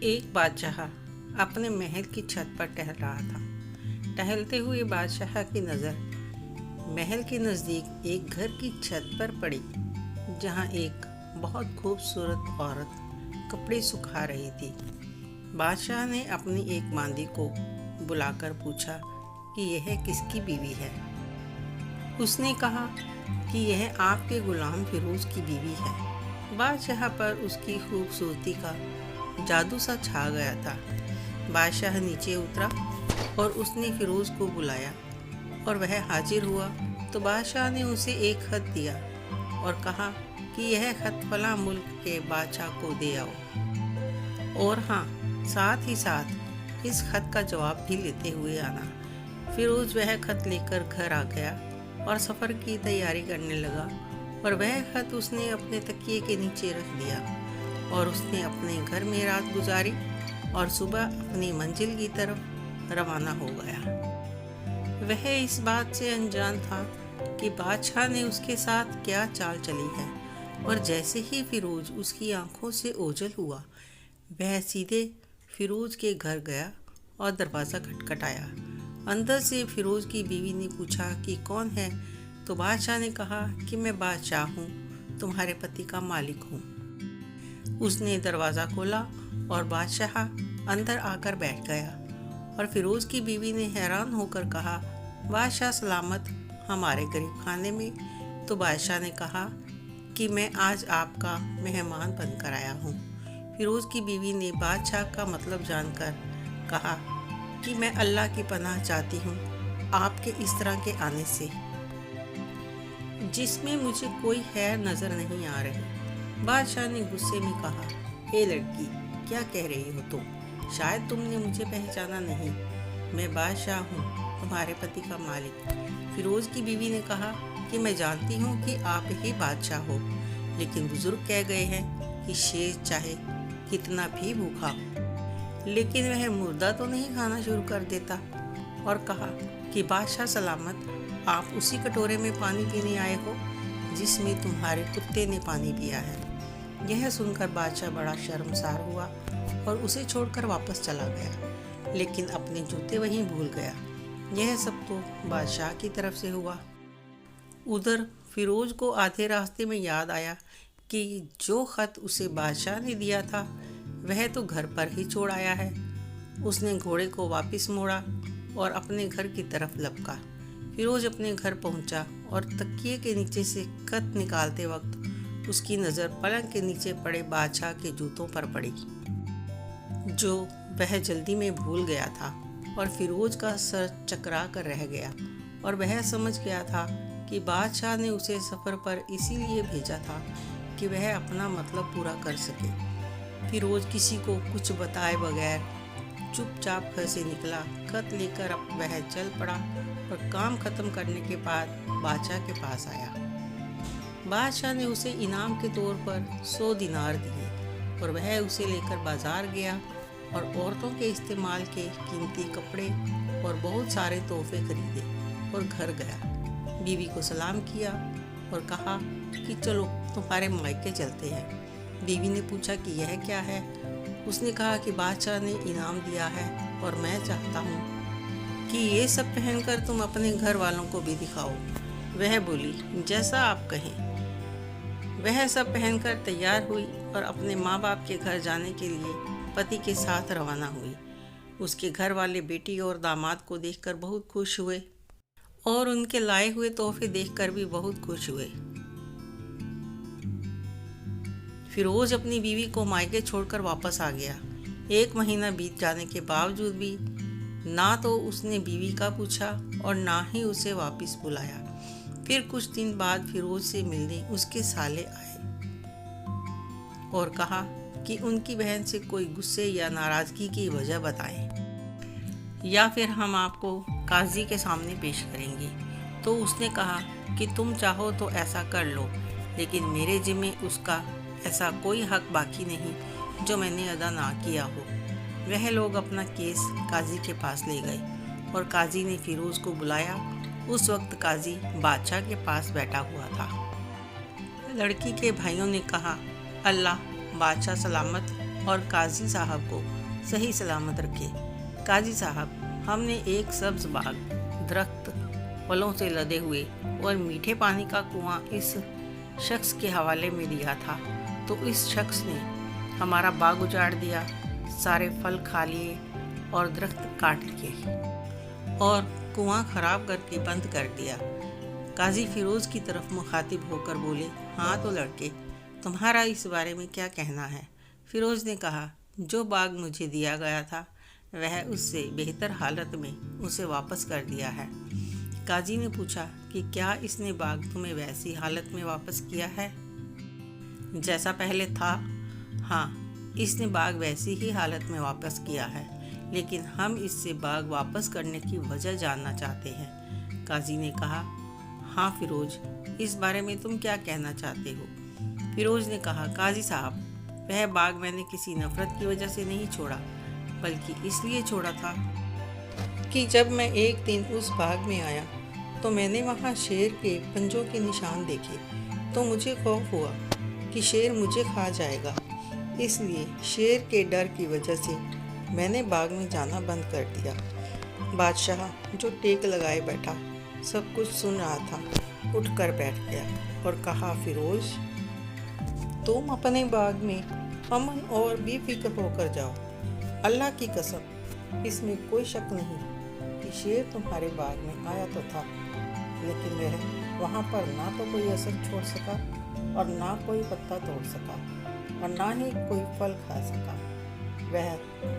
एक बादशाह अपने महल की छत पर टहल रहा था। टहलते हुए बादशाह की नज़र महल के नज़दीक एक घर की छत पर पड़ी, जहां एक बहुत खूबसूरत औरत कपड़े सुखा रही थी। बादशाह ने अपनी एक मांदी को बुलाकर पूछा कि यह किसकी बीवी है। उसने कहा कि यह आपके गुलाम फिरोज की बीवी है। बादशाह पर उसकी खूबसूरती का जादू सा छा गया था। बादशाह नीचे उतरा और उसने फिरोज को बुलाया और वह हाजिर हुआ तो बादशाह ने उसे एक खत दिया और कहा कि यह खत फला मुल्क के बादशाह को दे आओ, और हाँ, साथ ही साथ इस खत का जवाब भी लेते हुए आना। फिरोज वह खत लेकर घर आ गया और सफ़र की तैयारी करने लगा, और वह खत उसने अपने तकिए के नीचे रख दिया और उसने अपने घर में रात गुजारी और सुबह अपनी मंजिल की तरफ रवाना हो गया। वह इस बात से अनजान था कि बादशाह ने उसके साथ क्या चाल चली है, और जैसे ही फिरोज उसकी आंखों से ओझल हुआ, वह सीधे फिरोज के घर गया और दरवाज़ा खटखटाया। अंदर से फिरोज की बीवी ने पूछा कि कौन है, तो बादशाह ने कहा कि मैं बादशाह हूँ, तुम्हारे पति का मालिक हूँ। उसने दरवाज़ा खोला और बादशाह अंदर आकर बैठ गया, और फिरोज की बीवी ने हैरान होकर कहा, बादशाह सलामत हमारे गरीब खाने में। तो बादशाह ने कहा कि मैं आज आपका मेहमान बनकर आया हूँ। फिरोज की बीवी ने बादशाह का मतलब जानकर कहा कि मैं अल्लाह की पनाह चाहती हूँ आपके इस तरह के आने से, जिसमें मुझे कोई खैर नज़र नहीं आ रही। बादशाह ने गुस्से में कहा, ए लड़की, क्या कह रही हो तुम? शायद तुमने मुझे पहचाना नहीं। मैं बादशाह हूँ, तुम्हारे पति का मालिक। फिरोज की बीवी ने कहा कि मैं जानती हूँ कि आप ही बादशाह हो, लेकिन बुजुर्ग कह गए हैं कि शेर चाहे कितना भी भूखा हो, लेकिन वह मुर्दा तो नहीं खाना शुरू कर देता। और कहा कि बादशाह सलामत, आप उसी कटोरे में पानी पीने आए हो जिसमें तुम्हारे कुत्ते ने पानी पिया है। यह सुनकर बादशाह बड़ा शर्मसार हुआ और उसे छोड़कर वापस चला गया, लेकिन अपने जूते वहीं भूल गया। यह सब तो बादशाह की तरफ से हुआ। उधर फिरोज को आधे रास्ते में याद आया कि जो खत उसे बादशाह ने दिया था वह तो घर पर ही छोड़ आया है। उसने घोड़े को वापस मोड़ा और अपने घर की तरफ लपका। फिरोज अपने घर पहुंचा और तकिए के नीचे से खत निकालते वक्त उसकी नज़र पलंग के नीचे पड़े बादशाह के जूतों पर पड़ी, जो वह जल्दी में भूल गया था, और फिरोज का सर चकरा कर रह गया और वह समझ गया था कि बादशाह ने उसे सफ़र पर इसीलिए भेजा था कि वह अपना मतलब पूरा कर सके। फिरोज किसी को कुछ बताए बगैर चुपचाप घर से निकला। खत लेकर अब वह चल पड़ा और काम खत्म करने के बाद बादशाह के पास आया। बादशाह ने उसे इनाम के तौर पर 100 दिनार दिए और वह उसे लेकर बाजार गया और औरतों के इस्तेमाल के कीमती कपड़े और बहुत सारे तोहफे खरीदे और घर गया। बीवी को सलाम किया और कहा कि चलो तुम्हारे मायके चलते हैं। बीवी ने पूछा कि यह क्या है। उसने कहा कि बादशाह ने इनाम दिया है और मैं चाहता हूँ कि ये सब पहनकर तुम अपने घर वालों को भी दिखाओ। वह बोली, जैसा आप कहें। वह सब पहनकर तैयार हुई और अपने माँ बाप के घर जाने के लिए पति के साथ रवाना हुई। उसके घर वाले बेटी और दामाद को देखकर बहुत खुश हुए और उनके लाए हुए तोहफे देखकर भी बहुत खुश हुए। फिरोज अपनी बीवी को मायके छोड़कर वापस आ गया। 1 महीना बीत जाने के बावजूद भी ना तो उसने बीवी का पूछा और ना ही उसे वापस बुलाया। फिर कुछ दिन बाद फिरोज से मिलने उसके साले आए और कहा कि उनकी बहन से कोई गुस्से या नाराज़गी की वजह बताएं, या फिर हम आपको काजी के सामने पेश करेंगे। तो उसने कहा कि तुम चाहो तो ऐसा कर लो, लेकिन मेरे जिम्मे उसका ऐसा कोई हक बाकी नहीं जो मैंने अदा ना किया हो। वह लोग अपना केस काजी के पास ले गए और काजी ने फिरोज को बुलाया। उस वक्त काजी बादशाह के पास बैठा हुआ था। लड़की के भाइयों ने कहा, अल्लाह बादशाह सलामत और काजी साहब को सही सलामत रखे। काजी साहब, हमने एक सब्ज बाग, दरख्त, फलों से लदे हुए और मीठे पानी का कुआं इस शख्स के हवाले में दिया था, तो इस शख्स ने हमारा बाग उजाड़ दिया, सारे फल खा लिए और दरख्त काट लिए और कुआं खराब करके बंद कर दिया। काजी फिरोज की तरफ मुखातिब होकर बोले, हाँ तो लड़के, तुम्हारा इस बारे में क्या कहना है? फिरोज ने कहा, जो बाग मुझे दिया गया था वह उससे बेहतर हालत में उसे वापस कर दिया है। काजी ने पूछा कि क्या इसने बाग तुम्हें वैसी हालत में वापस किया है जैसा पहले था? हाँ, इसने बाग वैसी ही हालत में वापस किया है, लेकिन हम इससे बाग वापस करने की वजह जानना चाहते हैं। काजी ने कहा, हाँ फिरोज, इस बारे में तुम क्या कहना चाहते हो? फिरोज ने कहा, काजी साहब, वह बाग मैंने किसी नफरत की वजह से नहीं छोड़ा, बल्कि इसलिए छोड़ा था कि जब मैं एक दिन उस बाग में आया तो मैंने वहाँ शेर के पंजों के निशान देखे, तो मुझे खौफ हुआ कि शेर मुझे खा जाएगा। इसलिए शेर के डर की वजह से मैंने बाग में जाना बंद कर दिया। बादशाह, जो टेक लगाए बैठा सब कुछ सुन रहा था, उठकर बैठ गया और कहा, फिरोज, तुम अपने बाग में अमन और बेफिक्र होकर जाओ। अल्लाह की कसम, इसमें कोई शक नहीं कि शेर तुम्हारे बाग में आया तो था, लेकिन वह वहाँ पर ना तो कोई असर छोड़ सका और ना कोई पत्ता तोड़ सका और ना ही कोई फल खा सका। वह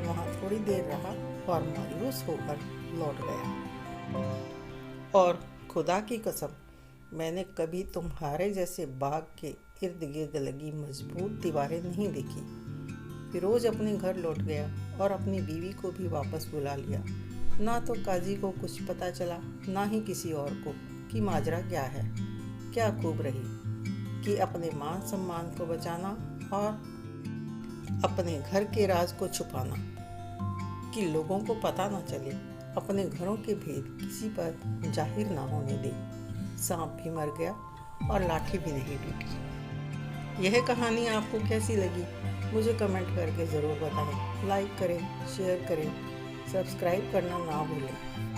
वहाँ थोड़ी देर रहा और मायूस होकर लौट गया। और खुदा की कसम, मैंने कभी तुम्हारे जैसे बाग के इर्द गिर्द लगी मजबूत दीवारें नहीं देखी। फिरोज अपने घर लौट गया और अपनी बीवी को भी वापस बुला लिया। ना तो काजी को कुछ पता चला, ना ही किसी और को कि माजरा क्या है। क्या खूब रही कि अपने मान सम्मान को बचाना और अपने घर के राज को छुपाना, कि लोगों को पता ना चले, अपने घरों के भेद किसी पर जाहिर ना होने दे। सांप भी मर गया और लाठी भी नहीं टूटी। यह कहानी आपको कैसी लगी मुझे कमेंट करके ज़रूर बताएं। लाइक करें, शेयर करें, सब्सक्राइब करना ना भूलें।